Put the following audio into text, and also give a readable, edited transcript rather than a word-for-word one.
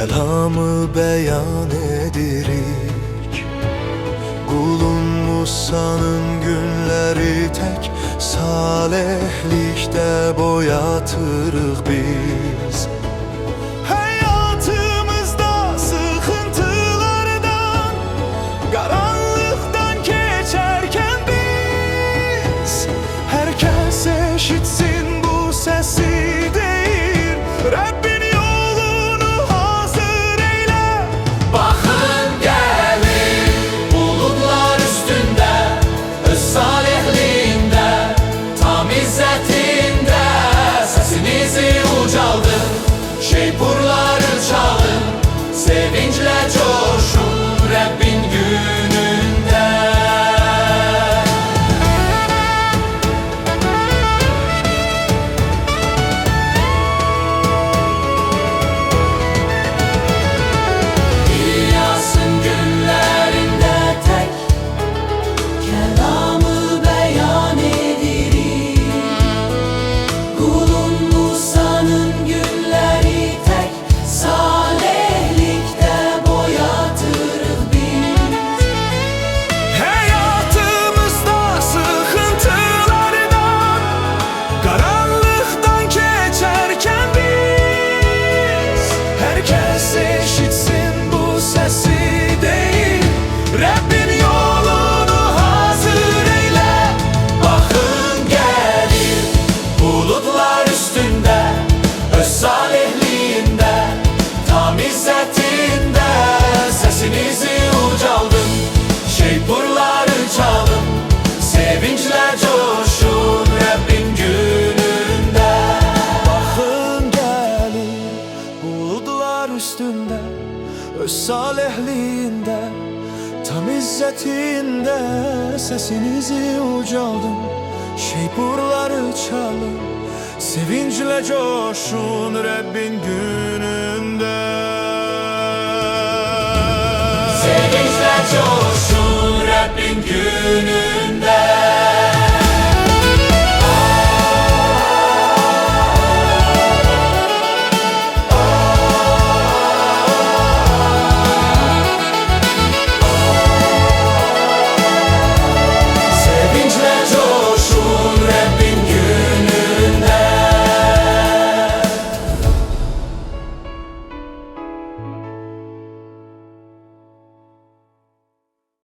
Kelamı beyan edirik, kulun Musa'nın günleri tek salihlikte boyatırıq biz. Hayatımızda sıkıntılardan, karanlıktan geçerken biz, herkes eşitsin bu sesi değil, Rabbin yolunu hazır eyle. Bakın gelir bulutlar üstünde, öz salihliğinde, tam izzetinde, sesinizi ucaldın, şeypurları çalın, sevinçle coşun Rabbin gününde. İlyas'ın günlerinde tek kelamı beyan edirik, kulun Musa'nın günleri tek salihlikte boyatırıq biz. Hayatımızda sıkıntılardan, karanlıktan geçerken biz, herkes eşitsin bu sesi değil, Rabbin yolunu hazır eyle. Bakın gelir bulutlar üstünde, öz salihliğinde, tam izzetinde, sesinizi ucaldın, şeypurları çalın, sevinçle coşun Rabbin gününde. Bakın gelir bulutlar üstünde, öz salihliğinde, tam izzetinde, sesinizi ucaldın, şeypurları çalın, sevinçle coşun Rabbin gününde. Sevinçle coşun